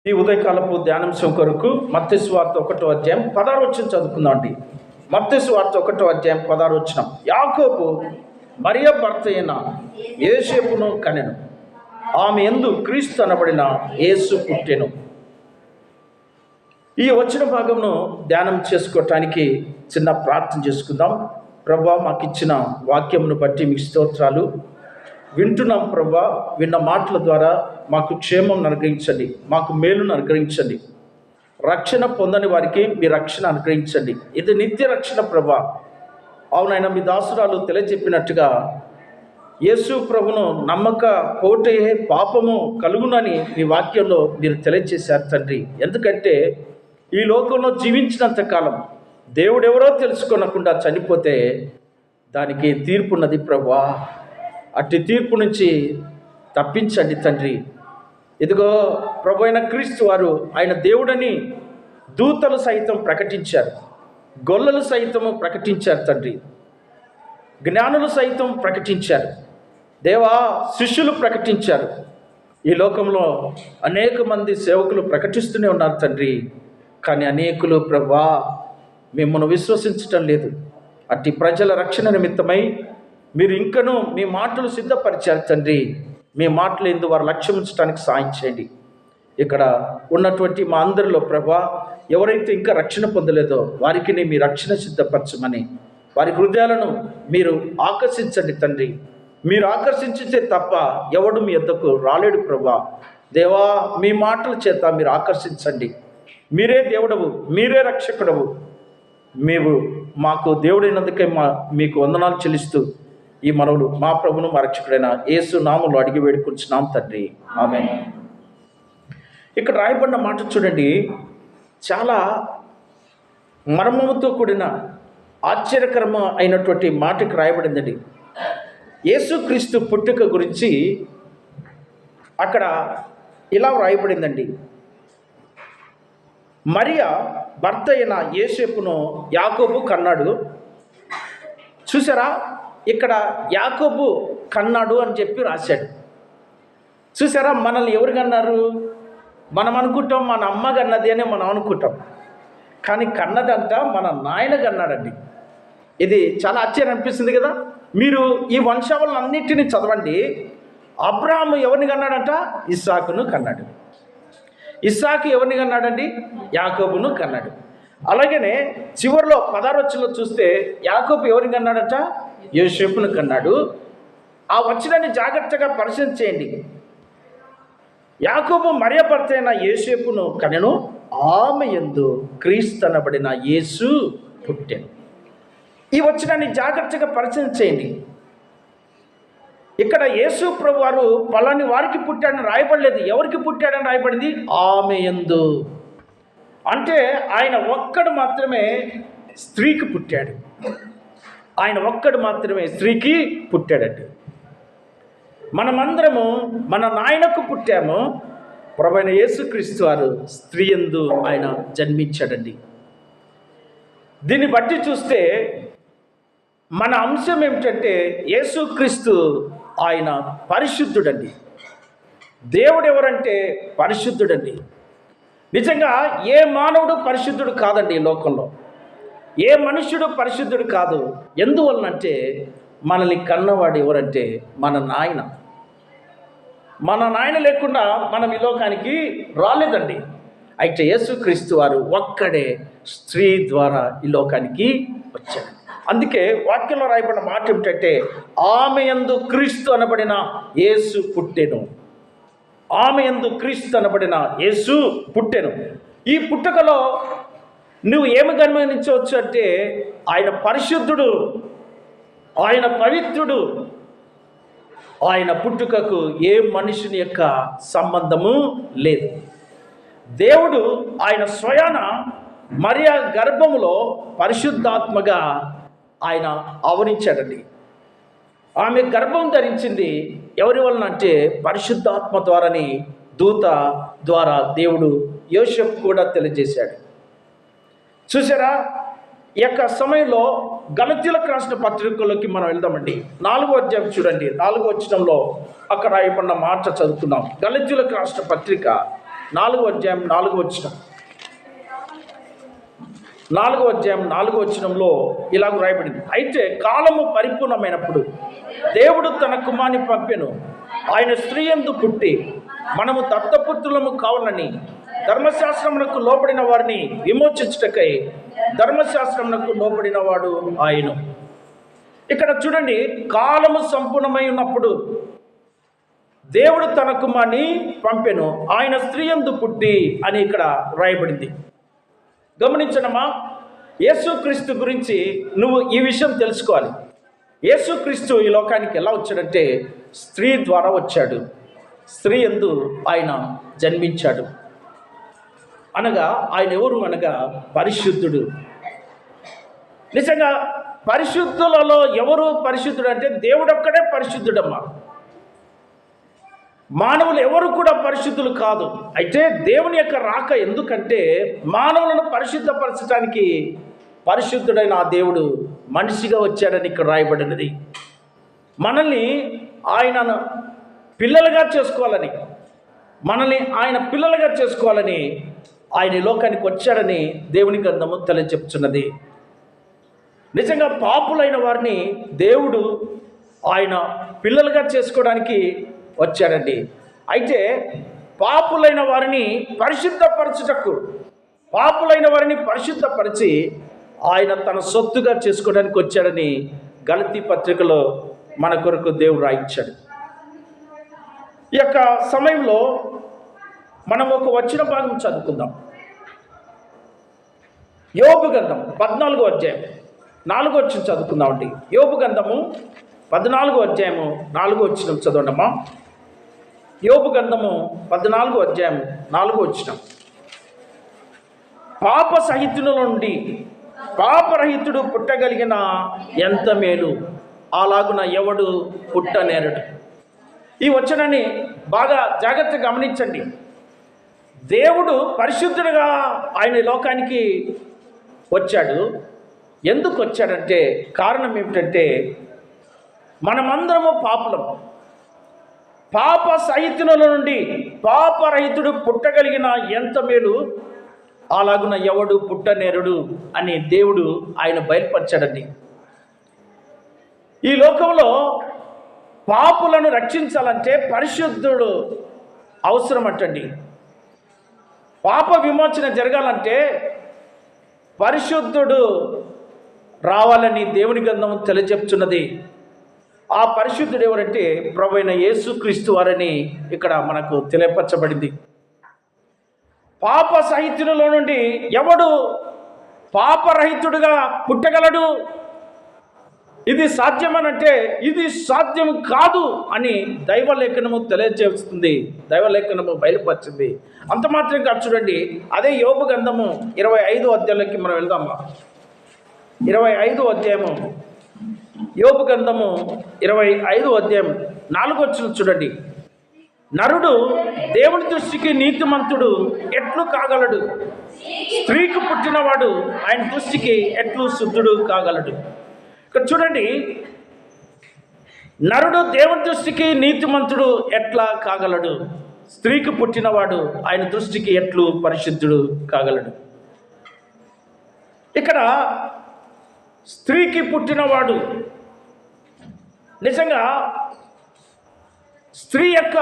ఈ ఉదయకాలపు ధ్యానాంశం కొరకు మత్తయి సువార్త 1వ అధ్యాయం 16వ వచనం చదువుకుందాం అండి. మత్తయి సువార్త 1వ అధ్యాయం 16వ వచనం. యాకోబు మరియ భర్త అయిన యోసేపును కనెను, ఆమె యందు క్రీస్తు అనబడిన యేసు పుట్టెను. ఈ వచ్చిన భాగంను ధ్యానం చేసుకోవటానికి చిన్న ప్రార్థన చేసుకుందాం. ప్రభువా, మాకు ఇచ్చిన వాక్యమును బట్టి మీకు స్తోత్రాలు. వింటున్నాం ప్రభువా, విన్న మాటల ద్వారా మాకు క్షేమం అనుగ్రహించండి, మాకు మేలును అనుగ్రహించండి. రక్షణ పొందని వారికి మీ రక్షణ అనుగ్రహించండి. ఇది నిత్య రక్షణ ప్రభువా. అవునైనా మీ దాసురాలు తెలియజెప్పినట్టుగా యేసు ప్రభును నమ్మక పోటే పాపము కలుగునని మీ వాక్యంలో మీరు తెలియజేశారు తండ్రి. ఎందుకంటే ఈ లోకంలో జీవించినంత కాలం దేవుడెవరో తెలుసుకోనకుండా చనిపోతే దానికి తీర్పున్నది ప్రభువా. అట్టి తీర్పు నుంచి తప్పించండి తండ్రి. ఇదిగో ప్రభు అయిన క్రీస్తు వారు ఆయన దేవుడని దూతలు సైతం ప్రకటించారు, గొల్లలు సైతము ప్రకటించారు తండ్రి, జ్ఞానులు సైతం ప్రకటించారు, దేవా శిష్యులు ప్రకటించారు. ఈ లోకంలో అనేక మంది సేవకులు ప్రకటిస్తూనే ఉన్నారు తండ్రి. కానీ అనేకులు ప్రభువా మిమ్మల్ని విశ్వసించటం లేదు. అట్టి ప్రజల రక్షణ నిమిత్తమై మీరు ఇంకనూ మీ మాటలు సిద్ధపరిచారు తండ్రి. మీ మాటలు ఎందు వారు లక్ష్యం ఉంచడానికి సాయం చేయండి. ఇక్కడ ఉన్నటువంటి మా అందరిలో ప్రభువా ఎవరైతే ఇంకా రక్షణ పొందలేదో వారికి మీ రక్షణ సిద్ధపరచమని, వారి హృదయాలను మీరు ఆకర్షించండి తండ్రి. మీరు ఆకర్షించితే తప్ప ఎవడు మీ యొద్దకు రాలేడు ప్రభువా. దేవా, మీ మాటల చేత మీరు ఆకర్షించండి. మీరే దేవుడవు, మీరే రక్షకుడవు. మేము మాకు దేవుడైనందుకే మీకు వందనాలు చెల్లిస్తూ ఈ మనవులు మా ప్రభును మా రక్షకుడైన యేసు నామములో అడిగి వేడుకుంటున్నాం తండ్రి, ఆమేన్. ఇక్కడ రాయబడిన మాట చూడండి, చాలా మర్మముతో కూడిన ఆశ్చర్యకరమ అయినటువంటి మాటకి రాయబడిందండి. యేసుక్రీస్తు పుట్టుక గురించి అక్కడ ఇలా రాయబడిందండి. మరియ భర్త అయిన యోసేపును యాకోబు కన్నాడు. చూసారా, ఇక్కడ యాకోబు కన్నాడు అని చెప్పి రాశాడు. చూసారా, మనల్ని ఎవరు కన్నారు? మనం అనుకుంటాం మన అమ్మ కన్నది అని మనం అనుకుంటాం, కానీ కన్నదంట మన నాయన కన్నాడండి. ఇది చాలా ఆశ్చర్యం అనిపిస్తుంది కదా. మీరు ఈ వంశావళులన్నిటినీ చదవండి. అబ్రాహాము ఎవరిని కన్నాడంట? ఇస్సాకును కన్నాడు. ఇస్సాకు ఎవరిని కన్నాడండి? యాకోబును కన్నాడు. అలాగనే చివరిలో 16వ వచనంలో చూస్తే యాకోబు ఎవరిని కన్నాడట? యోసేపును కన్నాడు. ఆ వచనాన్ని జాగ్రత్తగా పరిశీలన చేయండి. యాకోబు మరియ భర్త అయిన యోసేపును కనెను, ఆమె యందు క్రీస్తు అనబడిన యేసు పుట్టెను. ఈ వచనాన్ని జాగ్రత్తగా పరిశీలన చేయండి. ఇక్కడ యేసు ప్రభు వారు పలాని వారికి పుట్టాడని రాయబడలేదు. ఎవరికి పుట్టాడని రాయబడింది? ఆమె యందు. అంటే ఆయన ఒక్కడు మాత్రమే స్త్రీకి పుట్టాడు. ఆయన ఒక్కడు మాత్రమే స్త్రీకి పుట్టాడండి. మనమందరము మన నాయనకు పుట్టాము. ప్రభువైన యేసుక్రీస్తు వారు స్త్రీ యందు ఆయన జన్మించాడండి. దీన్ని బట్టి చూస్తే మన అంశం ఏమిటంటే యేసుక్రీస్తు ఆయన పరిశుద్ధుడండి. దేవుడు ఎవరంటే పరిశుద్ధుడండి. నిజంగా ఏ మానవుడు పరిశుద్ధుడు కాదండి ఈ లోకంలో. ఏ మనుష్యుడు పరిశుద్ధుడు కాదు. ఎందువలనంటే మనల్ని కన్నవాడు ఎవరంటే మన నాయన. మన నాయన లేకుండా మనం ఈ లోకానికి రాలేదండి. అయితే యేసుక్రీస్తు వారు ఒక్కడే స్త్రీ ద్వారా ఈ లోకానికి వచ్చాడు. అందుకే వాక్యంలో రాయబడిన మాట ఏమిటంటే ఆమె యందు క్రీస్తు అనబడిన యేసు పుట్టెను. ఆమె యందు క్రీస్తు అనబడిన యేసు పుట్టెను. ఈ పుట్టుకలో నువ్వు ఏమి గమనించవచ్చు అంటే ఆయన పరిశుద్ధుడు, ఆయన పవిత్రుడు. ఆయన పుట్టుకకు ఏ మనుషుని యొక్క సంబంధము లేదు. దేవుడు ఆయన స్వయాన మరియ గర్భములో పరిశుద్ధాత్మగా ఆయన ఆవరించాడండి. ఆమె గర్భం ధరించింది ఎవరి వలన అంటే పరిశుద్ధాత్మ ద్వారాని దూత ద్వారా దేవుడు యోసేపు కూడా తెలియజేశాడు. చూసారా, ఈ యొక్క సమయంలో గలతీయులకు రాసిన పత్రికలోకి మనం వెళ్దామండి. 4వ అధ్యాయం చూడండి. 4వ వచనంలో అక్కడ రాయబడిన మాట చదువుతున్నాం. గలతీయులకు రాసిన పత్రిక 4వ అధ్యాయం 4వ వచనం. 4వ అధ్యాయం 4వ వచనంలో ఇలాగ రాయబడింది. అయితే కాలము పరిపూర్ణమైనప్పుడు దేవుడు తన కుమారుని పంపెను. ఆయన స్త్రీ యందు పుట్టి మనము దత్తపుత్రులము కావాలని ధర్మశాస్త్రమునకు లోబడిన వారిని విమోచించుటకై ధర్మశాస్త్రమునకు లోబడిన వాడు ఆయన. ఇక్కడ చూడండి, కాలము సంపూర్ణమై ఉన్నప్పుడు దేవుడు తన కుమారుని పంపెను, ఆయన స్త్రీ యందు పుట్టి అని ఇక్కడ రాయబడింది. గమనించనమ్మా, యేసుక్రీస్తు గురించి నువ్వు ఈ విషయం తెలుసుకోవాలి. యేసుక్రీస్తు ఈ లోకానికి ఎలా వచ్చాడంటే స్త్రీ ద్వారా వచ్చాడు. స్త్రీ యందు ఆయన జన్మించాడు. అనగా ఆయన ఎవరు అనగా పరిశుద్ధుడు. నిజంగా పరిశుద్ధులలో ఎవరు పరిశుద్ధుడు అంటే దేవుడు ఒక్కడే పరిశుద్ధుడమ్మా. మానవులు ఎవరు కూడా పరిశుద్ధులు కాదు. అయితే దేవుని యొక్క రాక ఎందుకంటే మానవులను పరిశుద్ధపరచడానికి పరిశుద్ధుడైన ఆ దేవుడు మనిషిగా వచ్చాడని ఇక్కడ రాయబడినది. మనల్ని ఆయన పిల్లలుగా చేసుకోవాలని, ఆయన ఈ లోకానికి వచ్చాడని దేవుని గ్రంథము తెలియచెప్తున్నది. నిజంగా పాపులైన వారిని దేవుడు ఆయన పిల్లలుగా చేసుకోవడానికి వచ్చాడండి. అయితే పాపులైన వారిని పరిశుద్ధపరచుటకు, పాపులైన వారిని పరిశుద్ధపరిచి ఆయన తన సొత్తుగా చేసుకోవడానికి వచ్చాడని గలతీ పత్రికలో మన కొరకు దేవుడు రాయించాడు. ఈ యొక్క సమయంలో మనం ఒక వచన భాగం చదువుకుందాం. యోబు గ్రంథం 14వ అధ్యాయం 4వ వచనం చదువుకుందామండి. యోబు గ్రంథము 14వ అధ్యాయము 4వ వచనం చదవండమ్మా. యోబు గ్రంథము 14వ అధ్యాయం 4వ వచనం. పాప సహితుల నుండి పాపరహితుడు పుట్టగలిగిన ఎంత మేలు, అలాగున ఎవడు పుట్టనేరడు. ఈ వచనాన్ని బాగా జాగ్రత్తగా గమనించండి. దేవుడు పరిశుద్ధుడుగా ఆయన లోకానికి వచ్చాడు. ఎందుకు వచ్చాడంటే కారణం ఏమిటంటే మనమందరము పాపులం. పాప సహితుల నుండి పాపరహితుడు పుట్టగలిగిన ఎంత మేలు, అలాగున ఎవడు పుట్టనేరుడు అని దేవుడు ఆయన బయలుపరిచాడండి. ఈ లోకంలో పాపులను రక్షించాలంటే పరిశుద్ధుడు అవసరం అంటండి. పాప విమోచన జరగాలంటే పరిశుద్ధుడు రావాలని దేవుని గ్రంథం తెలియజెప్తున్నది. ఆ పరిశుద్ధుడు ఎవరంటే ప్రభువైన యేసుక్రీస్తు వారని ఇక్కడ మనకు తెలియపరచబడింది. పాప సహితులలో నుండి ఎవడు పాపరహితుడుగా పుట్టగలడు? ఇది సాధ్యమనంటే ఇది సాధ్యం కాదు అని దైవలేఖనము తెలియజేస్తుంది, దైవలేఖనము బయలుపరిచింది. అంత మాత్రం కాదు, చూడండి, అదే యోబు గ్రంథము 25వ అధ్యాయంలోకి మనం వెళ్దామా. 25వ అధ్యాయము, యోబు గ్రంథము 25వ అధ్యాయం 4వ వచనం చూడండి. నరుడు దేవుని దృష్టికి నీతిమంతుడు ఎట్లు కాగలడు? స్త్రీకి పుట్టినవాడు ఆయన దృష్టికి ఎట్లు శుద్ధుడు కాగలడు? ఇక్కడ చూడండి, నరుడు దేవుని దృష్టికి నీతిమంతుడు ఎట్లా కాగలడు? స్త్రీకి పుట్టినవాడు ఆయన దృష్టికి ఎట్లు పరిశుద్ధుడు కాగలడు? ఇక్కడ స్త్రీకి పుట్టినవాడు, నిజంగా స్త్రీ యొక్క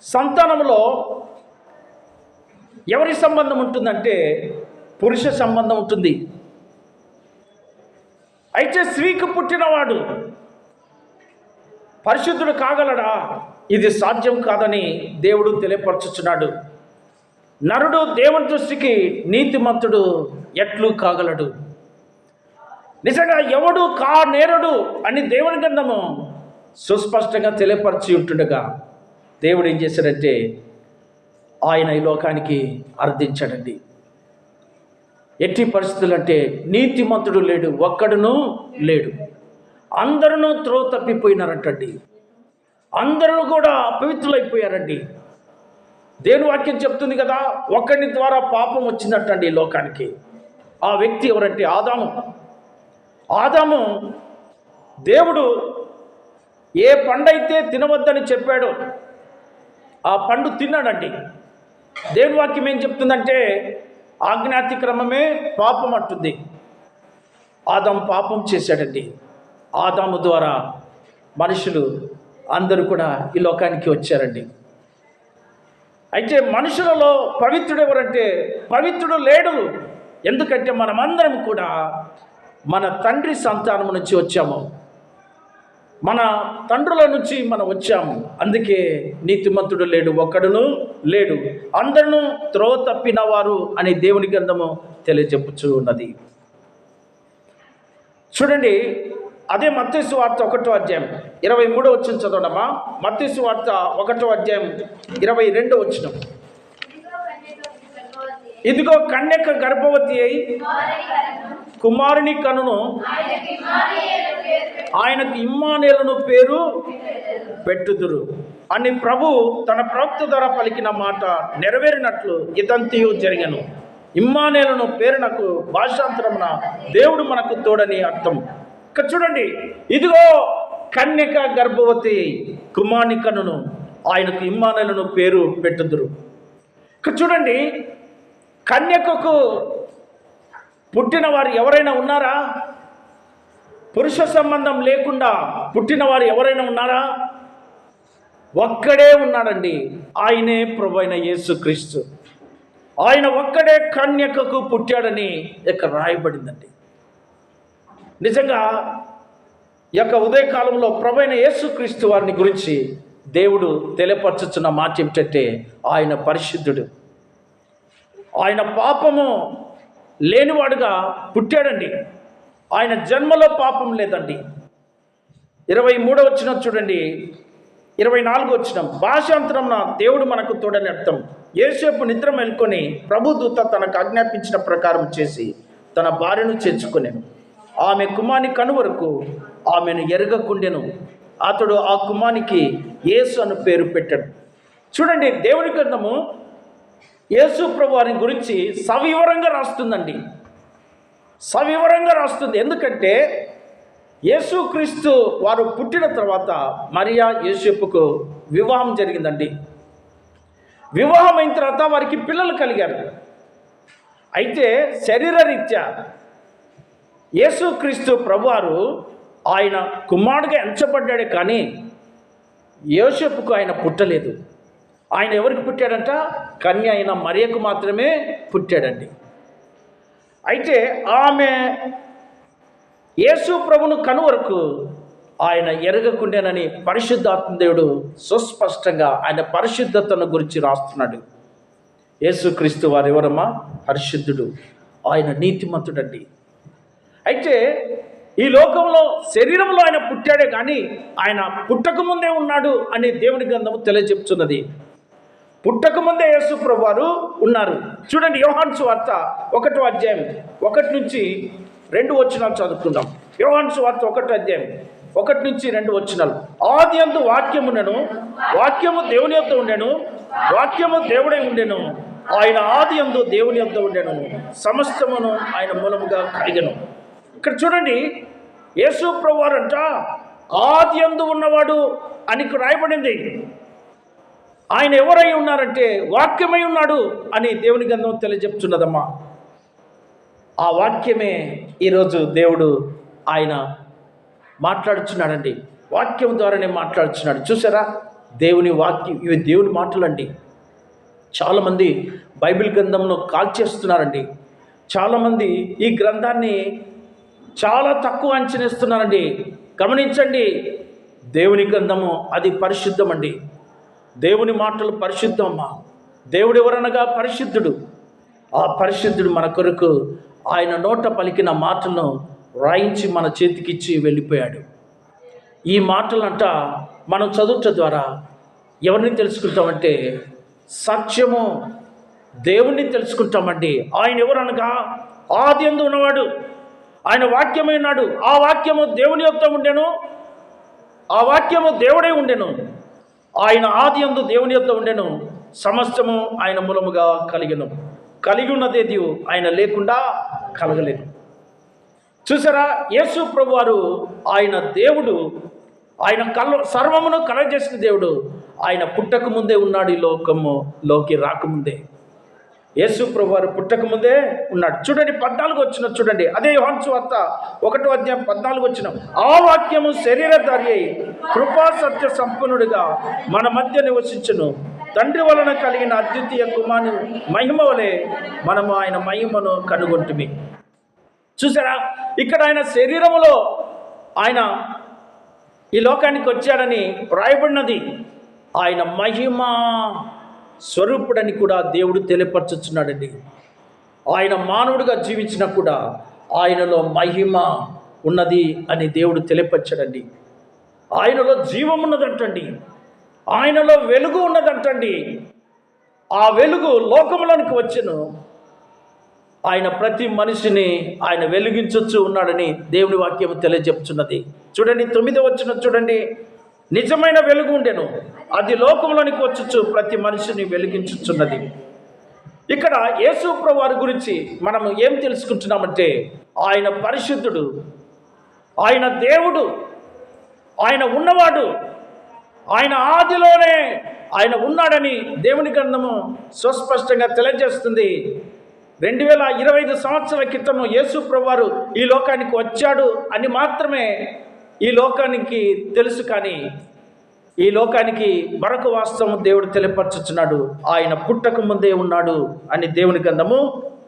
సంతానంలో ఎవరి సంబంధం ఉంటుందంటే పురుష సంబంధం ఉంటుంది. అయితే స్త్రీకి పుట్టినవాడు పరిశుద్ధుడు కాగలడా? ఇది సాధ్యం కాదని దేవుడు తెలియపరచుచున్నాడు. నరుడు దేవుని దృష్టికి నీతిమంతుడు ఎట్లు కాగలడు? నిజంగా ఎవడు నేరుడు అని దేవుని గ్రంథము సుస్పష్టంగా తెలియపరిచి ఉంటుండగా దేవుడు ఏం చేశాడంటే ఆయన ఈ లోకానికి అర్థించాడండి. ఎట్టి పరిస్థితులు అంటే నీతిమంతుడు లేడు, ఒక్కడును లేడు. అందరూ త్రోవ తప్పిపోయినారంటండి. అందరూ కూడా అపవిత్రులైపోయారండి. దేవుని వాక్యం చెప్తుంది కదా, ఒక్కడి ద్వారా పాపం వచ్చిందటండి ఈ లోకానికి. ఆ వ్యక్తి ఎవరంటే ఆదాము. ఆదాము దేవుడు ఏ పండైతే తినవద్దని చెప్పాడో ఆ పండు తిన్నాడండి. దేవుని వాక్యం ఏం చెప్తుందంటే ఆజ్ఞాతిక్రమమే పాపం అంటుంది. ఆదాము పాపం చేశాడండి. ఆదాము ద్వారా మనుషులు అందరూ కూడా ఈ లోకానికి వచ్చారండి. అయితే మనుషులలో పవిత్రుడు ఎవరంటే పవిత్రుడు లేడు. ఎందుకంటే మనమందరం కూడా మన తండ్రి సంతానం నుంచి వచ్చాము, మన తండ్రుల నుంచి మనం వచ్చాము. అందుకే నీతిమంతుడు లేడు, ఒక్కడును లేడు, అందరూ త్రోవ తప్పిన వారు అని దేవుని గ్రంథము తెలియజెప్పుచూ ఉన్నది. చూడండి, అదే మత్తయి సువార్త 1వ అధ్యాయం 23వ వచనం చదవడమా. మత్తయి సువార్త 1వ అధ్యాయం 22వ వచనం. ఇదిగో కన్యక గర్భవతి అయి కుమారుని కనును, ఆయనకు ఇమ్మానుయేలును పేరు పెట్టుదురు అని ప్రభు తన ప్రవక్త ద్వారా పలికిన మాట నెరవేరినట్లు ఇదంతయు జరిగను. ఇమ్మానుయేలును పేరునకు భాషాంతరమున దేవుడు మనకు తోడని అర్థం. ఇక్కడ చూడండి, ఇదిగో కన్యక గర్భవతి కుమారుని కనును, ఆయనకు ఇమ్మానుయేలును పేరు పెట్టుదురు. ఇక్కడ చూడండి, కన్యకకు పుట్టిన వారు ఎవరైనా ఉన్నారా? పురుష సంబంధం లేకుండా పుట్టిన వారు ఎవరైనా ఉన్నారా? ఒక్కడే ఉన్నాడండి, ఆయనే ప్రభువైన యేసుక్రీస్తు. ఆయన ఒక్కడే కన్యకకు పుట్టాడని ఇక్కడ రాయబడిందండి. నిజంగా ఈ యొక్క ఉదయకాలంలో ప్రభువైన యేసుక్రీస్తు వారిని గురించి దేవుడు తెలియపరచుచున్న మాట ఏమిటంటే ఆయన పరిశుద్ధుడు, ఆయన పాపము లేనివాడుగా పుట్టాడండి. ఆయన జన్మలో పాపం లేదండి. 23వ వచనం చూడండి, 24వ వచనం. భాషాంతరమున దేవుడు మనకు తోడని అర్థం. యోసేపు నిద్ర మేల్కొని ప్రభుదూత తనకు ఆజ్ఞాపించిన ప్రకారం చేసి తన భార్యను చేర్చుకొనెను. ఆమె కుమారుని కను వరకు ఆమెను ఎరగకుండెను. అతడు ఆ కుమారునికి యేసు అను పేరు పెట్టాడు. చూడండి, దేవుని గ్రంథము యేసు ప్రభు వారిని గురించి సవివరంగా రాస్తుందండి, సవివరంగా రాస్తుంది. ఎందుకంటే యేసుక్రీస్తు వారు పుట్టిన తర్వాత మరియా యోసేపుకు వివాహం జరిగిందండి. వివాహం అయిన తర్వాత వారికి పిల్లలు కలిగారు. అయితే శరీరరీత్యా యేసుక్రీస్తు ప్రభువారు ఆయన కుమారుడిగా ఎంచబడ్డాడే కానీ యోసేపుకు ఆయన పుట్టలేదు. ఆయన ఎవరికి పుట్టాడంట? కన్య అయిన మరియకు మాత్రమే పుట్టాడండి. అయితే ఆమె యేసు ప్రభును కను వరకు ఆయన ఎరగకుండానని పరిశుద్ధాత్మ దేవుడు సుస్పష్టంగా ఆయన పరిశుద్ధతను గురించి రాస్తున్నాడు. యేసుక్రీస్తు వారు ఎవరమ్మా? పరిశుద్ధుడు, ఆయన నీతిమంతుడండి. అయితే ఈ లోకంలో శరీరంలో ఆయన పుట్టాడే కానీ ఆయన పుట్టకముందే ఉన్నాడు అని దేవుని గ్రంథము తెలియజెప్తున్నది. పుట్టకముందే యేసు ప్రభు వారు ఉన్నారు. చూడండి, యోహాను సువార్త 1వ అధ్యాయం 1 నుంచి 2 వచనాలు చదువుకుందాం. యోహాను సువార్త 1వ అధ్యాయం 1 నుంచి 2 వచనాలు. ఆది యందు వాక్యమునెను, వాక్యము దేవుని యొద్ద ఉండెను, వాక్యము దేవుడై ఉండెను, ఆయన ఆది యందు దేవుని యొద్ద ఉండెను, సమస్తమును ఆయన మూలముగా కలిగెను. ఇక్కడ చూడండి, యేసు ప్రభు వారు అంట ఆది యందు ఉన్నవాడు అని రాయబడింది. ఆయన ఎవరై ఉన్నారంటే వాక్యమై ఉన్నాడు అని దేవుని గ్రంథం తెలియజెప్తున్నదమ్మా. ఆ వాక్యమే ఈరోజు దేవుడు ఆయన మాట్లాడుచున్నాడండి. వాక్యం ద్వారానే మాట్లాడుచున్నాడు. చూసారా, దేవుని వాక్యం, ఇవి దేవుని మాటలండి. చాలామంది బైబిల్ గ్రంథంను కాల్చేస్తున్నారండి. చాలామంది ఈ గ్రంథాన్ని చాలా తక్కువ అంచనేస్తున్నారండి. గమనించండి, దేవుని గ్రంథము అది పరిశుద్ధమండి. దేవుని మాటలు పరిశుద్ధమ్మా. దేవుడు ఎవరనగా పరిశుద్ధుడు. ఆ పరిశుద్ధుడు మన కొరకు ఆయన నోట పలికిన మాటలను రాయించి మన చేతికిచ్చి వెళ్ళిపోయాడు. ఈ మాటలంట మనం చదువుట ద్వారా ఎవరిని తెలుసుకుంటామంటే సత్యము దేవుణ్ణి తెలుసుకుంటామండి. ఆయన ఎవరనగా ఆది యందు ఉన్నవాడు, ఆయన వాక్యమై ఉన్నాడు. ఆ వాక్యము దేవుని యొద్ద ఉండెను, ఆ వాక్యము దేవుడై ఉండెను, ఆయన ఆది యందు దేవుని యొద్ద ఉండెను, సమస్తము ఆయన మూలముగా కలిగెను. కలిగి ఉన్నదేది ఆయన లేకుండా కలగలేదు. చూసారా, యేసు ప్రభువారు ఆయన దేవుడు, ఆయన సర్వమును కలగజేసిన దేవుడు. ఆయన పుట్టక ముందే ఉన్నాడు, ఈ లోకంలోకి రాకముందే. యేసు ప్రభు వారు పుట్టక ముందే ఉన్నాడు. చూడండి 14 వచ్చిన చూడండి, అదే యోహాను సువార్త 1వ అధ్యాయం 14 వచ్చిన, ఆ వాక్యము శరీరధారి అయి కృపా సత్య సంపన్నుడిగా మన మధ్య నివసించును. తండ్రి వలన కలిగిన అద్వితీయ కుమారుని మహిమ వలె మనము ఆయన మహిమను కనుగొంటిమి. చూసారా, ఇక్కడ ఆయన శరీరములో ఆయన ఈ లోకానికి వచ్చాడని వ్రాయబడినది. ఆయన మహిమ స్వరూపుడని కూడా దేవుడు తెలియపరచుచున్నాడండి. ఆయన మానవుడిగా జీవించినా కూడా ఆయనలో మహిమ ఉన్నది అని దేవుడు తెలియపరచాడండి. ఆయనలో జీవం ఉన్నదంటండి, ఆయనలో వెలుగు ఉన్నదంటండి. ఆ వెలుగు లోకంలోనికి వచ్చెను. ఆయన ప్రతి మనిషిని ఆయన వెలిగించొచ్చు ఉన్నాడని దేవుని వాక్యం తెలియజెప్పుచున్నది. చూడండి 9వ వచనం చూడండి, నిజమైన వెలుగు ఉండెను, అది లోకంలోనికి వచ్చుచు ప్రతి మనిషిని వెలిగించుచున్నది. ఇక్కడ యేసు ప్రభువు వారి గురించి మనము ఏం తెలుసుకుంటున్నామంటే, ఆయన పరిశుద్ధుడు, ఆయన దేవుడు, ఆయన ఉన్నవాడు, ఆయన ఆదిలోనే ఆయన ఉన్నాడని దేవుని గ్రంథము సుస్పష్టంగా తెలియజేస్తుంది. 2025 సంవత్సరాల క్రితం యేసు ప్రభువు వారు ఈ లోకానికి వచ్చాడు అని మాత్రమే ఈ లోకానికి తెలుసు. కానీ ఈ లోకానికి మరొక వాస్తవం దేవుడు తెలియపరచుచున్నాడు, ఆయన పుట్టక ముందే ఉన్నాడు అని దేవుని గ్రంథము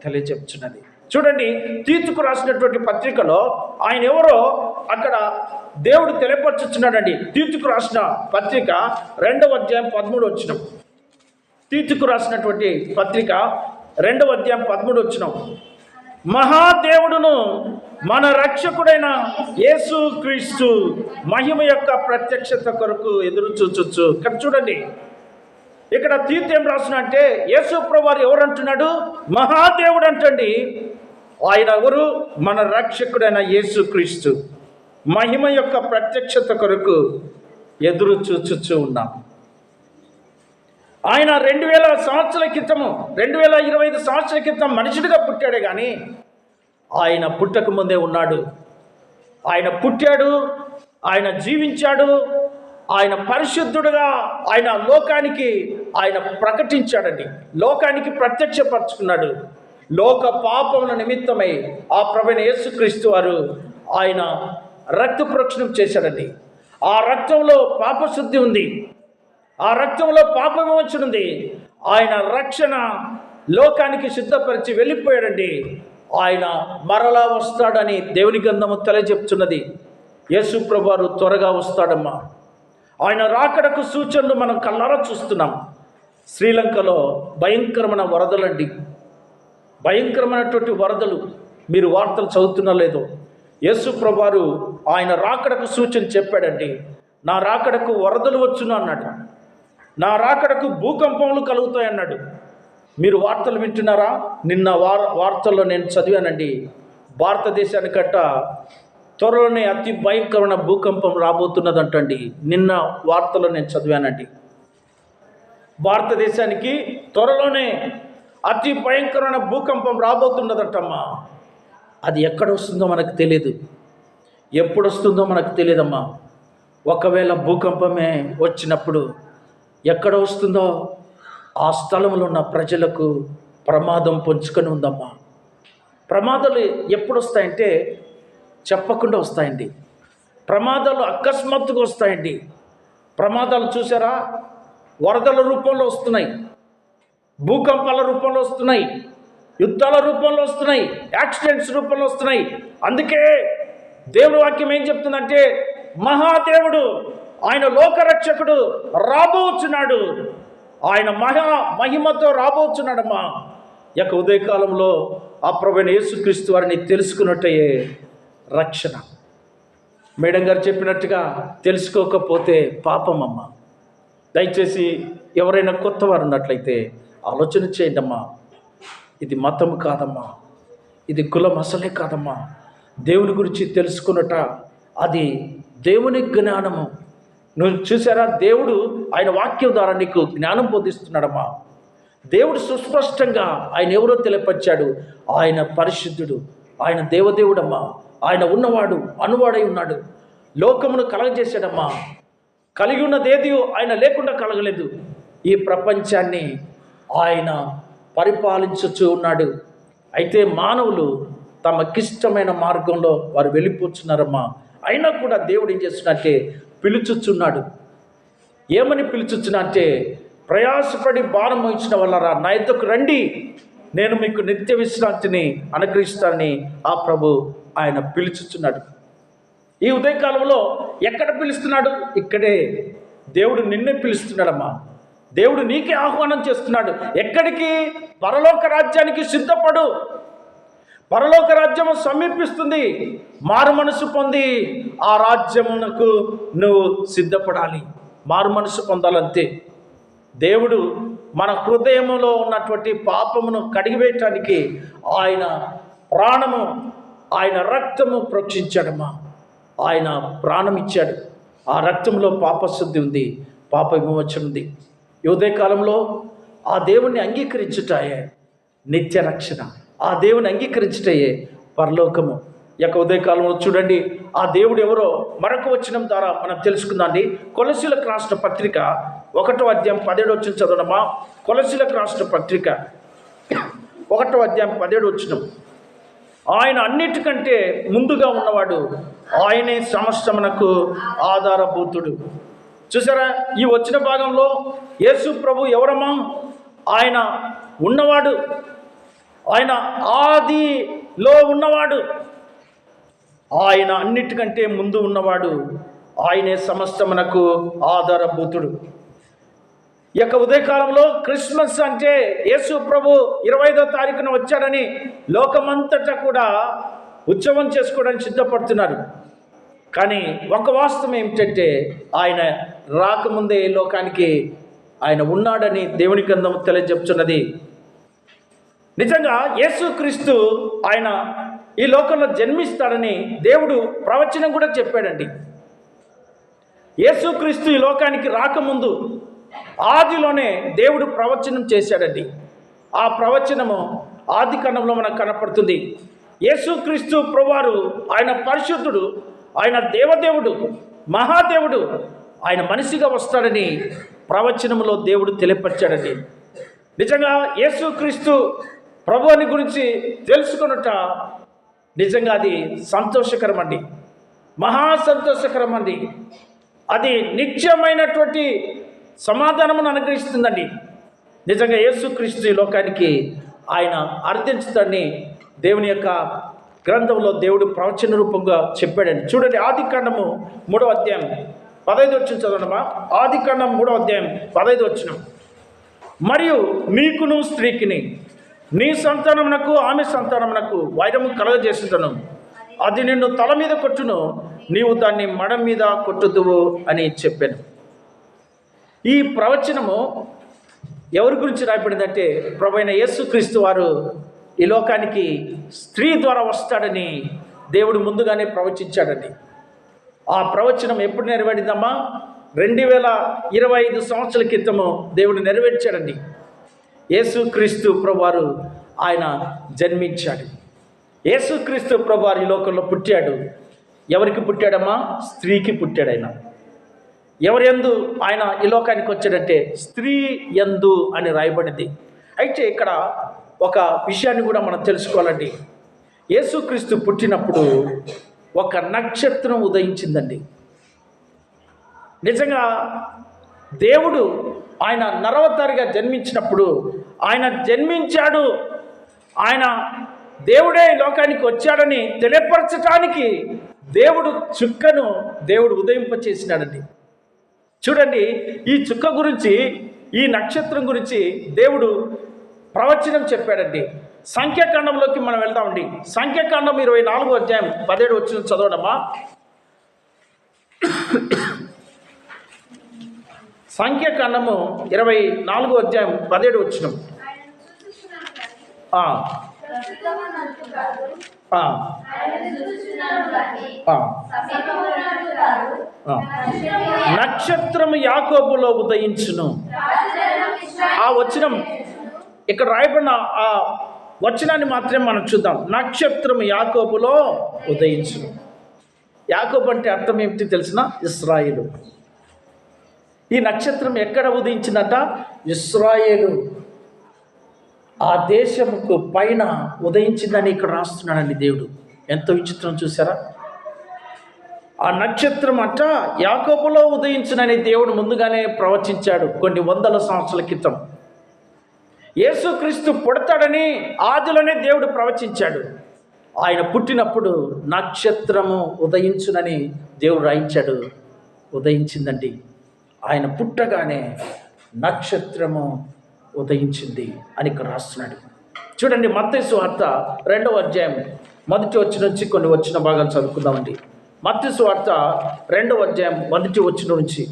తెలియజెప్పుచున్నది. చూడండి, తీతుకు రాసినటువంటి పత్రికలో ఆయన ఎవరో అక్కడ దేవుడు తెలియపరచుచున్నాడండి. తీతుకు రాసిన పత్రిక 2వ అధ్యాయం 13 వచనం. తీతుకు రాసినటువంటి పత్రిక 2వ అధ్యాయం 13 వచనం, మహాదేవుడును మన రక్షకుడైన యేసు క్రీస్తు మహిమ యొక్క ప్రత్యక్షత కొరకు ఎదురు చూచొచ్చు. ఇక్కడ చూడండి, ఇక్కడ తీతు ఏం రాసిన అంటే, యేసు ప్రభువు వారు ఎవరు అంటున్నాడు? మహాదేవుడు అంటండి. ఆయన ఎవరు? మన రక్షకుడైన యేసు క్రీస్తు మహిమ యొక్క ప్రత్యక్షత కొరకు ఎదురు చూచొచ్చు ఉన్నాం. ఆయన 2000 సంవత్సరాల క్రితము 2025 సంవత్సరాల క్రితం మనుషుడిగా పుట్టాడే కానీ ఆయన పుట్టక ముందే ఉన్నాడు. ఆయన పుట్టాడు, ఆయన జీవించాడు, ఆయన పరిశుద్ధుడుగా ఆయన లోకానికి ఆయన ప్రకటించాడండి, లోకానికి ప్రత్యక్షపరచుకున్నాడు. లోక పాపముల నిమిత్తమై ఆ ప్రభువైన యేసుక్రీస్తు వారు ఆయన రక్త ప్రోక్షణం చేశాడండి. ఆ రక్తంలో పాపశుద్ధి ఉంది, ఆ రక్తంలో పాప విమోచన ఉంది. ఆయన రక్షణ లోకానికి సిద్ధపరిచి వెళ్ళిపోయాడండి. ఆయన మరలా వస్తాడని దేవుని గ్రంథము తెలియజెప్పుచున్నది. యేసు ప్రభువు వారు త్వరగా వస్తాడమ్మా. ఆయన రాకడకు సూచనలు మనం కళ్ళారా చూస్తున్నాం. శ్రీలంకలో భయంకరమైన వరదలండి, భయంకరమైనటువంటి వరదలు. మీరు వార్తలు చదువుతున్నా లేదో, యేసు ప్రభువు వారు ఆయన రాకడకు సూచన చెప్పాడండి. నా రాకడకు వరదలు వచ్చును అన్నాడు, నా రాకడకు భూకంపములు కలుగుతాయన్నాడు. మీరు వార్తలు వింటున్నారా? నిన్న వార్తల్లో నేను చదివానండి, భారతదేశానికట్ట త్వరలోనే అతి భయంకరమైన భూకంపం రాబోతున్నదంటండి. నిన్న వార్తలో నేను చదివానండి, భారతదేశానికి త్వరలోనే అతి భయంకరమైన భూకంపం రాబోతున్నదంటమ్మా. అది ఎక్కడ వస్తుందో మనకు తెలియదు, ఎప్పుడు వస్తుందో మనకు తెలియదమ్మా. ఒకవేళ భూకంపమే వచ్చినప్పుడు ఎక్కడ వస్తుందో ఆ స్థలంలో ఉన్న ప్రజలకు ప్రమాదం పొంచుకొని ఉందమ్మా. ప్రమాదాలు ఎప్పుడు వస్తాయంటే చెప్పకుండా వస్తాయండి. ప్రమాదాలు అకస్మాత్తుగా వస్తాయండి. ప్రమాదాలు చూసారా? వరదల రూపంలో వస్తున్నాయి, భూకంపాల రూపంలో వస్తున్నాయి, యుద్ధాల రూపంలో వస్తున్నాయి, యాక్సిడెంట్స్ రూపంలో వస్తున్నాయి. అందుకే దేవుని వాక్యం ఏం చెప్తుందంటే, మహాదేవుడు ఆయన లోకరక్షకుడు రాబోచున్నాడు, ఆయన మహిమతో రాబోచున్నాడమ్మా. యొక్క ఉదయకాలంలో ఆ ప్రభువైన యేసుక్రీస్తు వారిని తెలుసుకున్నట్టే రక్షణ. మేడం గారు చెప్పినట్టుగా తెలుసుకోకపోతే పాపమమ్మా. దయచేసి ఎవరైనా కొత్త వారు ఉన్నట్లయితే ఆలోచన చేయండి అమ్మా. ఇది మతం కాదమ్మా, ఇది కులం అసలే కాదమ్మా. దేవుని గురించి తెలుసుకున్నట అది దేవుని జ్ఞానము. నువ్వు చూసారా, దేవుడు ఆయన వాక్యం ద్వారా నీకు జ్ఞానం బోధిస్తున్నాడమ్మా. దేవుడు సుస్పష్టంగా ఆయన ఎవరో తెలియపరిచాడు. ఆయన పరిశుద్ధుడు, ఆయన దేవదేవుడమ్మా. ఆయన ఉన్నవాడు, అనువాడై ఉన్నాడు, లోకమును కలగజేశాడమ్మా. కలిగి ఉన్నదేది ఆయన లేకుండా కలగలేదు. ఈ ప్రపంచాన్ని ఆయన పరిపాలించుచూ ఉన్నాడు. అయితే మానవులు తమకిష్టమైన మార్గంలో వారు వెళ్ళిపోతున్నారమ్మా. అయినా కూడా దేవుడు ఏం చేస్తున్నట్టే పిలుచుచున్నాడు. ఏమని పిలుచుచున్నట్టే, ప్రయాసపడి భారం వహించిన వాళ్ళరా నా యొద్దకు రండి, నేను మీకు నిత్య విశ్రాంతిని అనుగ్రహిస్తానని ఆ ప్రభు ఆయన పిలుచుచున్నాడు. ఈ ఉదయకాలంలో ఎక్కడ పిలుస్తున్నాడు? ఇక్కడే. దేవుడు నిన్నే పిలుస్తున్నాడమ్మా. దేవుడు నీకే ఆహ్వానం చేస్తున్నాడు. ఎక్కడికి? పరలోక రాజ్యానికి సిద్ధపడు. పరలోక రాజ్యము సమీపిస్తుంది. మారు మనసు పొంది ఆ రాజ్యమునకు నువ్వు సిద్ధపడాలి. మారు మనసు పొందాలంతే. దేవుడు మన హృదయంలో ఉన్నటువంటి పాపమును కడిగివేయటానికి ఆయన ప్రాణము, ఆయన రక్తము ప్రోక్షించాడమ్మా. ఆయన ప్రాణం ఇచ్చాడు. ఆ రక్తంలో పాపశుద్ధి ఉంది, పాప విమోచన ఉంది. ఈ ఉదయకాలంలో ఆ దేవుణ్ణి అంగీకరించుటాయే నిత్య రక్షణ. ఆ దేవుని అంగీకరించుటయే పరలోకము. ఈ యొక్క ఉదయకాలంలో చూడండి, ఆ దేవుడు ఎవరో మరొక వచనం ద్వారా మనం తెలుసుకుందాండి. కొలసీలకు రాసిన పత్రిక 1వ అధ్యాయం 17వ వచనం చదవడమా. కొలసీలకు రాసిన పత్రిక 1వ అధ్యాయం 17వ వచనం. ఆయన అన్నిటికంటే ముందుగా ఉన్నవాడు, ఆయనే సమస్తమునకు ఆధారభూతుడు. చూసారా, ఈ వచ్చిన భాగంలో యేసు ప్రభు ఎవరమ్మా? ఆయన ఉన్నవాడు, ఆయన ఆదిలో ఉన్నవాడు, ఆయన అన్నిటికంటే ముందు ఉన్నవాడు, ఆయనే సమస్తమునకు ఆధారభూతుడు. ఈ యొక్క ఉదయకాలంలో క్రిస్మస్ అంటే యేసు ప్రభు 25వ తారీఖున వచ్చాడని లోకమంతటా కూడా ఉత్సవం చేసుకోవడానికి సిద్ధపడుతున్నారు. కానీ ఒక వాస్తవం ఏమిటంటే, ఆయన రాకముందే లోకానికి ఆయన ఉన్నాడని దేవుని గ్రంథం తెలియజెప్తున్నది. నిజంగా యేసుక్రీస్తు ఆయన ఈ లోకంలో జన్మిస్తాడని దేవుడు ప్రవచనం కూడా చెప్పాడండి. యేసుక్రీస్తు ఈ లోకానికి రాకముందు ఆదిలోనే దేవుడు ప్రవచనం చేశాడండి. ఆ ప్రవచనము ఆది కాండంలో మనకు కనపడుతుంది. యేసుక్రీస్తు ప్రభువారు ఆయన పరిశుద్ధుడు, ఆయన దేవదేవుడు, మహాదేవుడు, ఆయన మనిషిగా వస్తాడని ప్రవచనంలో దేవుడు తెలియపరిచాడండి. నిజంగా యేసుక్రీస్తు ప్రభువుని గురించి తెలుసుకొనుట నిజంగా అది సంతోషకరం అండి, మహా సంతోషకరం అండి. అది నిత్యమైనటువంటి సమాధానమును అనుగ్రహిస్తుందండి. నిజంగా యేసుక్రీస్తు ఈ లోకానికి ఆయన అర్థించుతాడని దేవుని యొక్క గ్రంథంలో దేవుడు ప్రవచన రూపంగా చెప్పాడండి. చూడండి, ఆది కాండము 3వ అధ్యాయం 15వ వచనం చదవడమా. ఆది కాండం 3వ అధ్యాయం 15వ వచనం. మరియు నీకును స్త్రీకిని, నీ సంతానమునకు ఆమె సంతానమునకు వైరము కలగజేస్తుంటాను, అది నిన్ను తల మీద కొట్టును, నీవు దాన్ని మడ మీద కొట్టుదువు అని చెప్పాను. ఈ ప్రవచనము ఎవరి గురించి రాయబడిందంటే, ప్రభువైన యేసుక్రీస్తు వారు ఈ లోకానికి స్త్రీ ద్వారా వస్తాడని దేవుడు ముందుగానే ప్రవచించాడండి. ఆ ప్రవచనం ఎప్పుడు నెరవేరిందమ్మా? 2025 సంవత్సరాల క్రితము దేవుడు నెరవేర్చాడండి. యేసుక్రీస్తు ప్రభువారు ఆయన జన్మించాడు. యేసుక్రీస్తు ప్రభువారు ఈ లోకంలో పుట్టాడు. ఎవరికి పుట్టాడమ్మా? స్త్రీకి పుట్టాడు. ఆయన ఎవరి యందు ఆయన ఈ లోకానికి వచ్చాడంటే స్త్రీ యందు అని రాయబడింది. అయితే ఇక్కడ ఒక విషయాన్ని కూడా మనం తెలుసుకోవాలండి. యేసుక్రీస్తు పుట్టినప్పుడు ఒక నక్షత్రం ఉదయించిందండి. నిజంగా దేవుడు ఆయన నరవతారిగా జన్మించినప్పుడు, ఆయన జన్మించాడు, ఆయన దేవుడే లోకానికి వచ్చాడని తెలియపరచటానికి దేవుడు చుక్కను దేవుడు ఉదయింపచేసినాడండి. చూడండి, ఈ చుక్క గురించి, ఈ నక్షత్రం గురించి దేవుడు ప్రవచనం చెప్పాడండి. సంఖ్యాకాండంలోకి మనం వెళ్దామండి. సంఖ్యాకాండం 24వ అధ్యాయం 17వ వచనం చదవడమా. సంఖ్యాకాండము 24వ అధ్యాయం 17వ వచనం. నక్షత్రము యాకోబులో ఉదయించును. ఆ వచనం ఇక్కడ రాయబడిన ఆ వచనాన్ని మాత్రమే మనం చూద్దాం. నక్షత్రము యాకోబులో ఉదయించును. యాకోబు అంటే అర్థం ఏమిటి తెలిసిన? ఇశ్రాయేలు. ఈ నక్షత్రం ఎక్కడ ఉదయించిందట? ఇశ్రాయేలు ఆ దేశముకు పైన ఉదయించిందని ఇక్కడ రాస్తున్నాడండి దేవుడు. ఎంతో విచిత్రం చూసారా? ఆ నక్షత్రం అట యాకోబులో ఉదయించునని దేవుడు ముందుగానే ప్రవచించాడు కొన్ని వందల సంవత్సరాల క్రితం. యేసుక్రీస్తు పుడతాడని ఆదిలోనే దేవుడు ప్రవచించాడు. ఆయన పుట్టినప్పుడు నక్షత్రము ఉదయించునని దేవుడు రాయించాడు. ఉదయించిందండి. ఆయన పుట్టగానే నక్షత్రము ఉదయించింది అని ఇక్కడ రాస్తున్నాడు. చూడండి, మత్తయి సువార్త 2వ అధ్యాయం మొదటి వచ్చిన నుంచి కొన్ని వచ్చిన భాగాలు చదువుకుందామండి. మత్తయి సువార్త 2వ అధ్యాయం మొదటి వచ్చిన నుంచి.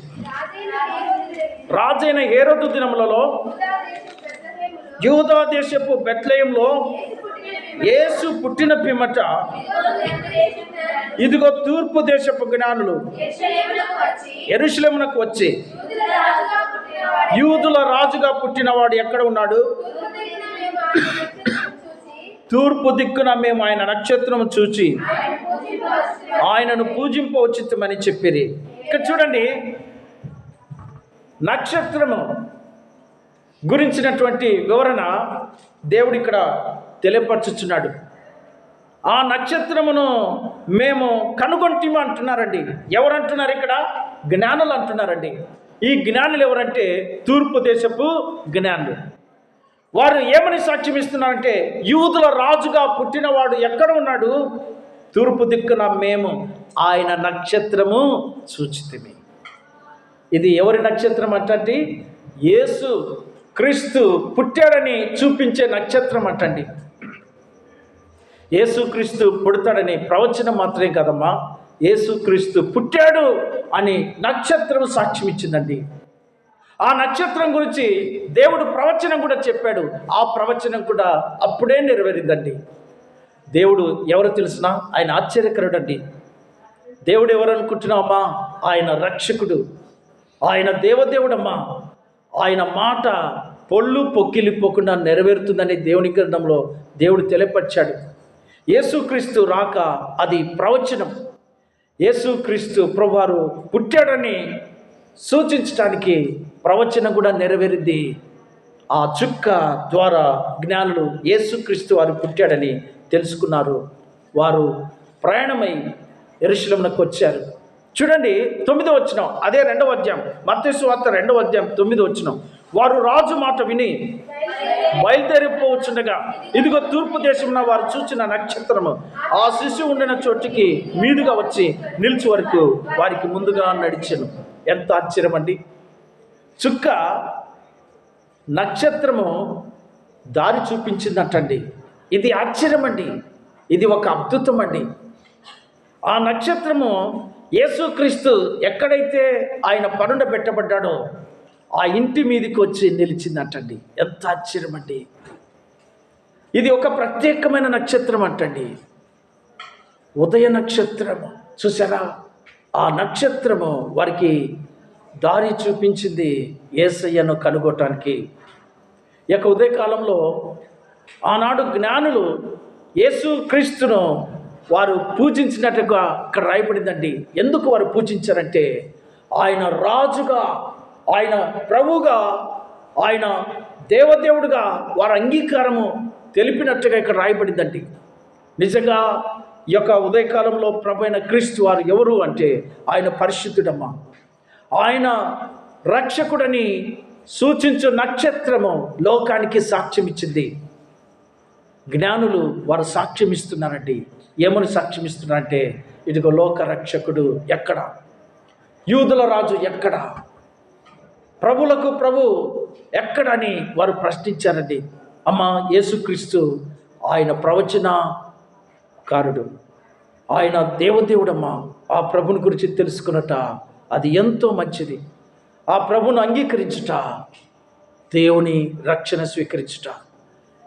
రాజైన హేరోదు దినములలో యూదా దేశపు బెత్లెహేములో యేసు పుట్టిన పిమ్మట ఇదిగో తూర్పు దేశపు జ్ఞానులు యెరూషలేమునకు వచ్చి, యూదుల రాజుగా పుట్టినవాడు ఎక్కడ ఉన్నాడు? తూర్పు దిక్కున మేము ఆయన నక్షత్రము చూచి ఆయనను పూజింపవచ్చితమని చెప్పిరి. ఇక్కడ చూడండి, నక్షత్రము గురించినటువంటి వివరణ దేవుడు ఇక్కడ తెలియపరచుచున్నాడు. ఆ నక్షత్రమును మేము కనుగొంటిమా అంటున్నారండి. ఎవరంటున్నారు ఇక్కడ? జ్ఞానులు అంటున్నారండి. ఈ జ్ఞానులు ఎవరంటే తూర్పు దేశపు జ్ఞానులు. వారు ఏమని సాక్ష్యం ఇస్తున్నారంటే, యూదుల రాజుగా పుట్టినవాడు ఎక్కడ ఉన్నాడు? తూర్పు దిక్కున మేము ఆయన నక్షత్రము చూచితిమి. ఇది ఎవరి నక్షత్రం అంటండి? యేసు క్రీస్తు పుట్టాడని చూపించే నక్షత్రం అంటండి. యేసుక్రీస్తు పుడతాడని ప్రవచనం మాత్రమే కదమ్మా, యేసుక్రీస్తు పుట్టాడు అని నక్షత్రం సాక్ష్యం ఇచ్చిందండి. ఆ నక్షత్రం గురించి దేవుడు ప్రవచనం కూడా చెప్పాడు. ఆ ప్రవచనం కూడా అప్పుడే నెరవేరిందండి. దేవుడు ఎవరు తెలిసినా ఆయన ఆశ్చర్యకరుడు అండి. దేవుడు ఎవరు అనుకుంటున్నామా? ఆయన రక్షకుడు, ఆయన దేవదేవుడమ్మా. ఆయన మాట పొల్లు పొక్కిలిపోకుండా నెరవేరుతుందని దేవుని గ్రంథంలో దేవుడు తెలియపరిచాడు. యేసుక్రీస్తు రాక అది ప్రవచనం. యేసుక్రీస్తు ప్రభువారు పుట్టాడని సూచించడానికి ప్రవచనం కూడా నెరవేరింది. ఆ చుక్క ద్వారా జ్ఞానులు యేసుక్రీస్తు వారు పుట్టాడని తెలుసుకున్నారు. వారు ప్రయాణమై యెరూషలేమునకు వచ్చారు. చూడండి, 9వ వచనం, అదే 2వ అధ్యాయం, మత్తయి సువార్త 2వ అధ్యాయం 9వ వచనం. వారు రాజు మాట విని బయలుదేరిపోవచ్చుండగా ఇదిగో తూర్పు దేశమున వారు చూచిన నక్షత్రము ఆ శిశువు ఉండిన చోటికి మీదుగా వచ్చి నిలిచి వరకు వారికి ముందుగా నడిచెను. ఎంత ఆశ్చర్యం అండి! చుక్క నక్షత్రము దారి చూపించిందంటండి. ఇది ఆశ్చర్యం అండి. ఇది ఒక అద్భుతం అండి. ఆ నక్షత్రము యేసుక్రీస్తు ఎక్కడైతే ఆయన పరుండ పెట్టబడ్డాడో ఆ ఇంటి మీదకి వచ్చి నిలిచిందంటండి. ఎంత ఆశ్చర్యం అండి! ఇది ఒక ప్రత్యేకమైన నక్షత్రం అంటండి. ఉదయ నక్షత్రము చూసారా? ఆ నక్షత్రము వారికి దారి చూపించింది యేసయ్యను కనుగొనటానికి. ఈ యొక్క ఉదయకాలంలో ఆనాడు జ్ఞానులు యేసుక్రీస్తును వారు పూజించినట్టుగా ఇక్కడ రాయబడిందండి. ఎందుకు వారు పూజించారంటే, ఆయన రాజుగా, ఆయన ప్రభువుగా, ఆయన దేవదేవుడుగా వారు అంగీకారము తెలిపినట్టుగా ఇక్కడ రాయబడిందండి. నిజంగా ఈ యొక్క ఉదయకాలంలో ప్రభు అయిన క్రీస్తు వారు ఎవరు అంటే, ఆయన పరిశుద్ధుడమ్మ. ఆయన రక్షకుడని సూచించు నక్షత్రము లోకానికి సాక్ష్యం ఇచ్చింది. జ్ఞానులు వారు సాక్ష్యం ఇస్తున్నారండి. ఏమని సాక్ష్యం ఇస్తున్నారంటే, ఇదిగో లోక రక్షకుడు ఎక్కడ, యూదుల రాజు ఎక్కడ, ప్రభులకు ప్రభు ఎక్కడని వారు ప్రశ్నించారండి. అమ్మ, యేసుక్రీస్తు ఆయన ప్రవచనకారుడు, ఆయన దేవదేవుడమ్మా. ఆ ప్రభుని గురించి తెలుసుకున్నట అది ఎంతో మంచిది. ఆ ప్రభును అంగీకరించుట, దేవుని రక్షణ స్వీకరించుట.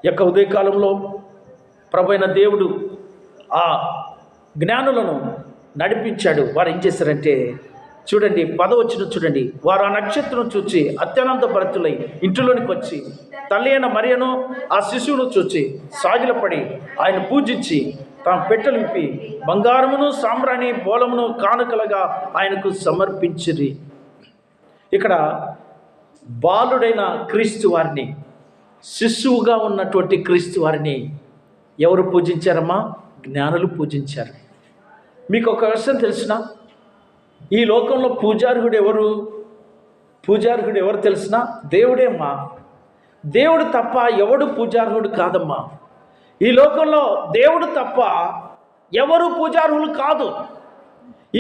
యొక్క ఉదయకాలంలో ప్రభు అయిన దేవుడు ఆ జ్ఞానులను నడిపించాడు. వారు ఏం చేశారంటే, చూడండి 10వ వచనం చూడండి. వారు ఆ నక్షత్రం చూచి అత్యానంద భరితులై ఇంటిలోనికి వచ్చి తల్లి అయిన మరియను ఆ శిశువును చూచి సాగిలపడి ఆయన పూజించి తాము పెట్టెలు విప్పి బంగారమును సాంబ్రాణి బోళమును కానుకలుగా ఆయనకు సమర్పించిరి. ఇక్కడ బాలుడైన క్రీస్తు వారిని, శిశువుగా ఉన్నటువంటి క్రీస్తు వారిని ఎవరు పూజించారమ్మా? జ్ఞానులు పూజించారు. మీకు ఒక విషయం తెలిసిన, ఈ లోకంలో పూజార్హుడు ఎవరు తెలిసిన? దేవుడేమ్మా. దేవుడు తప్ప ఎవడు పూజార్హుడు కాదమ్మా. ఈ లోకంలో దేవుడు తప్ప ఎవరు పూజార్హులు కాదు.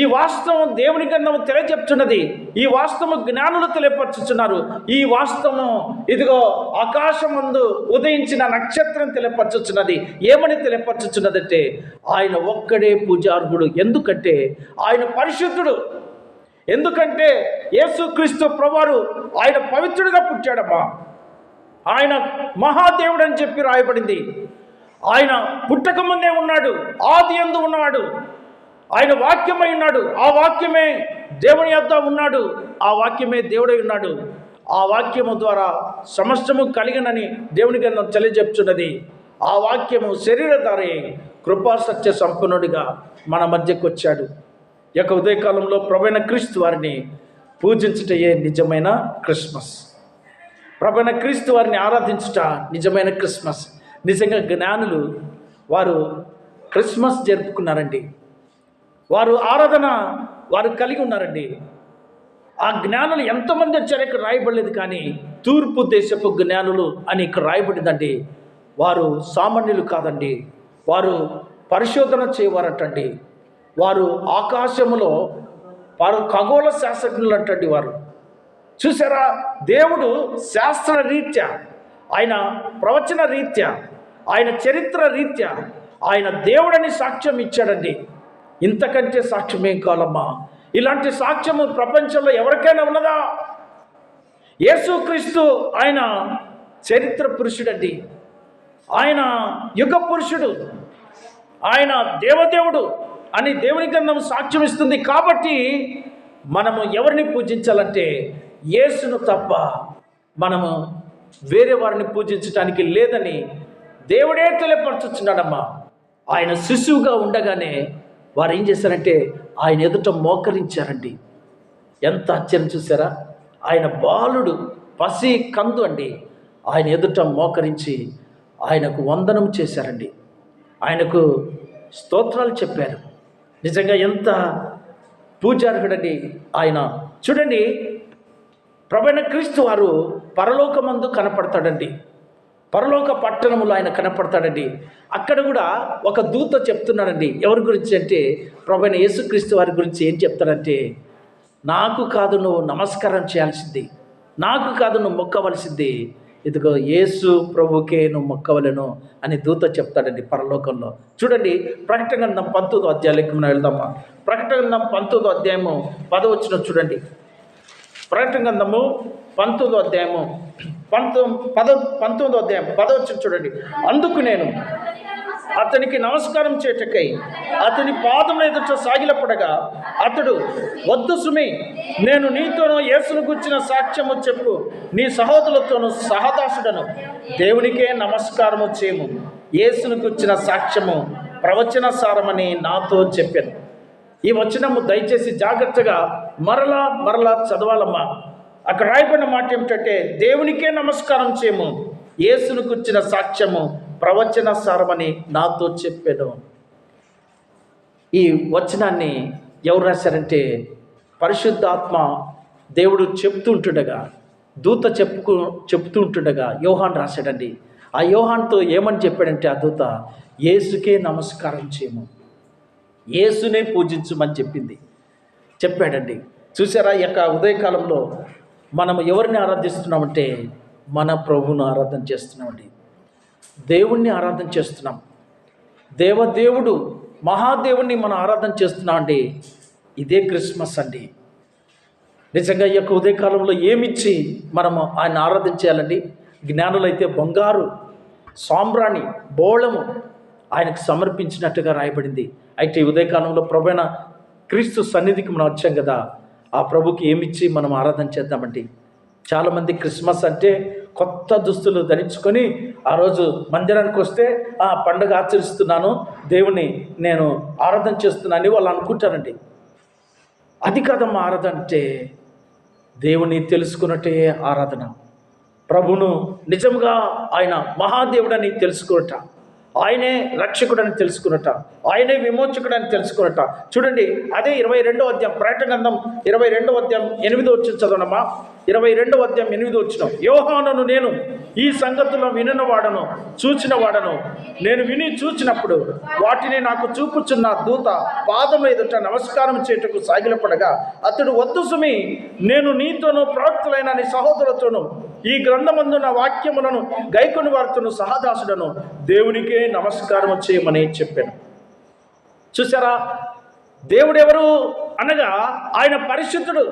ఈ వాస్తవం దేవుని గ్రంథము తెలియచెప్తున్నది. ఈ వాస్తవం జ్ఞానులు తెలియపరచుచున్నారు. ఈ వాస్తవం ఇదిగో ఆకాశమందు ఉదయించిన నక్షత్రం తెలియపరచుచున్నది. ఏమని తెలియపరచుచున్నదంటే ఆయన ఒక్కడే పూజార్హుడు. ఎందుకంటే ఆయన పరిశుద్ధుడు. ఎందుకంటే యేసుక్రీస్తు ప్రభువారు ఆయన పవిత్రుడిగా పుట్టాడమ్మా. ఆయన మహాదేవుడు అని చెప్పి రాయబడింది. ఆయన పుట్టక ముందే ఉన్నాడు, ఆది యందు ఉన్నాడు. ఆయన వాక్యమై ఉన్నాడు. ఆ వాక్యమే దేవుని యొద్ద ఉన్నాడు. ఆ వాక్యమే దేవుడై ఉన్నాడు. ఆ వాక్యము ద్వారా సమస్తము కలిగినని దేవుని గ్రంథం తెలియజెప్తున్నది. ఆ వాక్యము శరీరధారి కృపా సత్య సంపన్నుడిగా మన మధ్యకు వచ్చాడు. ఈ యొక్క ఉదయకాలంలో ప్రభువైన క్రీస్తు వారిని పూజించుటయే నిజమైన క్రిస్మస్. ప్రభువైన క్రీస్తు వారిని ఆరాధించుట నిజమైన క్రిస్మస్. నిజంగా జ్ఞానులు వారు క్రిస్మస్ జరుపుకున్నారండి. వారు ఆరాధన వారు కలిగి ఉన్నారండి. ఆ జ్ఞానులు ఎంతమంది వచ్చారో ఇక్కడ రాయబడలేదు, కానీ తూర్పు దేశపు జ్ఞానులు అని ఇక్కడ రాయబడిందండి. వారు సామాన్యులు కాదండి. వారు పరిశోధన చేయవారటండి. వారు ఆకాశములో వారు ఖగోళ శాస్త్రజ్ఞులు అంటండి. వారు చూసారా, దేవుడు శాస్త్ర రీత్యా, ఆయన ప్రవచన రీత్యా, ఆయన చరిత్ర రీత్యా ఆయన దేవుడని సాక్ష్యం ఇచ్చాడండి. ఇంతకంటే సాక్ష్యం ఏం కావాలమ్మా? ఇలాంటి సాక్ష్యము ప్రపంచంలో ఎవరికైనా ఉన్నదా? యేసుక్రీస్తు ఆయన చరిత్ర పురుషుడండి. ఆయన యుగ పురుషుడు, ఆయన దేవదేవుడు అని దేవుని గ్రంథం సాక్ష్యం ఇస్తుంది. కాబట్టి మనము ఎవరిని పూజించాలంటే యేసును తప్ప మనము వేరే వారిని పూజించడానికి లేదని దేవుడే తెలియపరచుచున్నాడమ్మా. ఆయన శిశువుగా ఉండగానే వారు ఏం చేశారంటే ఆయన ఎదుట మోకరించారండి. ఎంత ఆశ్చర్యం చూసారా! ఆయన బాలుడు, పసి కందు అండి. ఆయన ఎదుట మోకరించి ఆయనకు వందనం చేశారండి. ఆయనకు స్తోత్రాలు చెప్పారు. నిజంగా ఎంత పూజార్హుడండి ఆయన. చూడండి, ప్రభువైన క్రీస్తు వారు పరలోకమందు కనపడతాడండి. పరలోక పట్టణములో ఆయన కనపడతాడండి. అక్కడ కూడా ఒక దూత చెప్తున్నాడండి. ఎవరి గురించి అంటే ప్రభువైన యేసుక్రీస్తు వారి గురించి ఏం చెప్తాడంటే, నాకు కాదు నువ్వు నమస్కారం చేయాల్సింది, నాకు కాదు నువ్వు మొక్కవలసింది, ఇదిగో యేసు ప్రభుకే నువ్వు మొక్కవలను అని దూత చెప్తాడండి పరలోకంలో. చూడండి, ప్రకటన గ్రంథం 19వ అధ్యాయానికి మనం వెళ్దామా. ప్రకటన గ్రంథం 19వ అధ్యాయము 10వ వచనం చూడండి. ప్రకటన గ్రంథము 19వ అధ్యాయము 19వ అధ్యాయం 10వ వచనం చూడండి. అందుకు నేను అతనికి నమస్కారం చేటకై అతని పాదముల ఎదుట సాగిలపడగా అతడు, వద్దు సుమి, నేను నీతోనూ యేసును గుర్చిన సాక్ష్యము చెప్పు, నీ సహోదరులతోనూ సహదాసుడను, దేవునికే నమస్కారము చేయము, యేసును గుర్చిన సాక్ష్యము ప్రవచన సారమని నాతో చెప్పాను. ఈ వచనము దయచేసి జాగ్రత్తగా మరలా చదవాలమ్మా. అక్కడ రాయబడిన మాట ఏమిటంటే, దేవునికే నమస్కారం చేయము, యేసును గుర్చిన సాక్ష్యము ప్రవచన సారమని నాతో చెప్పాను. ఈ వచనాన్ని ఎవరు రాశారంటే పరిశుద్ధాత్మ దేవుడు చెప్తుంటుండగా, దూత చెప్తూ ఉంటుండగా యోహాన్ రాశాడండి. ఆ యోహాన్తో ఏమని చెప్పాడంటే ఆ దూత, యేసుకే నమస్కారం చేయము, యేసునే పూజించమని చెప్పాడండి. చూసారా, ఈ యొక్క ఉదయకాలంలో మనము ఎవరిని ఆరాధిస్తున్నామంటే మన ప్రభువును ఆరాధన చేస్తున్నామండి. దేవుణ్ణి ఆరాధన చేస్తున్నాం. దేవదేవుడు మహాదేవుణ్ణి మనం ఆరాధన చేస్తున్నామండి. ఇదే క్రిస్మస్ అండి. నిజంగా ఈ యొక్క ఉదయకాలంలో ఏమిచ్చి మనము ఆయన ఆరాధించాలండి? జ్ఞానులైతే బంగారు, సాంబ్రాణి, బోళము ఆయనకు సమర్పించినట్టుగా రాయబడింది. అయితే ఈ ఉదయకాలంలో ప్రభువైన క్రీస్తు సన్నిధికి మనం వచ్చాం కదా, ఆ ప్రభుకి ఏమిచ్చి మనం ఆరాధన చేద్దామండి. చాలామంది క్రిస్మస్ అంటే కొత్త దుస్తులు ధరించుకొని ఆ రోజు మందిరానికి వస్తే ఆ పండుగ ఆచరిస్తున్నాను, దేవుని నేను ఆరాధన చేస్తున్నాను అని వాళ్ళు అనుకుంటారండి. అది కాదమ్మా ఆరాధన అంటే. దేవుని తెలుసుకున్నట్టే ఆరాధన. ప్రభును నిజంగా ఆయన మహాదేవుడని తెలుసుకున్నట, ఆయనే రక్షకుడని తెలుసుకున్నట, ఆయనే విమోచకుడని తెలుసుకున్నట. చూడండి, అదే 22వ అధ్యాయం, ప్రకటన గ్రంథం 22వ అధ్యాయం 8వ వచనం చదవనమ్మా. 22వ అధ్యాయం 8వ వచనం. యోహానును నేను ఈ సంగతులను వినినవాడను, చూచినవాడను. నేను విని చూచినప్పుడు వాటిని నాకు చూపుచున్న దూత పాదముల ఎదుట నమస్కారం చేయుటకు సాగిలపడగా అతడు, వద్దు సుమి, నేను నీతోనూ ప్రవక్తలైన నీ సహోదరులతోనూ ఈ గ్రంథమందున్న వాక్యములను గైకొని వారితోనూ సహదాసుడను, దేవునికే నమస్కారం చేయమని చెప్పాను. చూసారా, దేవుడు ఎవరు అనగా ఆయన పరిశుద్ధుడు.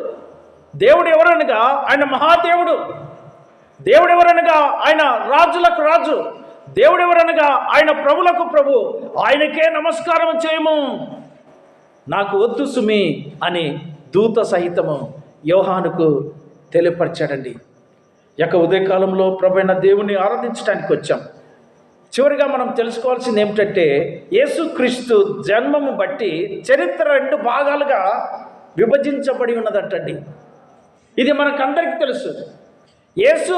దేవుడు ఎవరు అనగా ఆయన మహాదేవుడు. దేవుడు ఎవరనగా ఆయన రాజులకు రాజు. దేవుడు ఎవరనగా ఆయన ప్రభులకు ప్రభు. ఆయనకే నమస్కారం చేయము, నాకు వద్దు సుమి అని దూత సహితము యోహానుకు తెలియపరిచాడండి. యొక్క ఉదయకాలంలో ప్రభువైన దేవుని ఆరాధించడానికి వచ్చాం. చివరిగా మనం తెలుసుకోవాల్సింది ఏమిటంటే, యేసుక్రీస్తు జన్మము బట్టి చరిత్ర 2 భాగాలుగా విభజించబడి ఉన్నదంటండి. ఇది మనకందరికీ తెలుసు. యేసు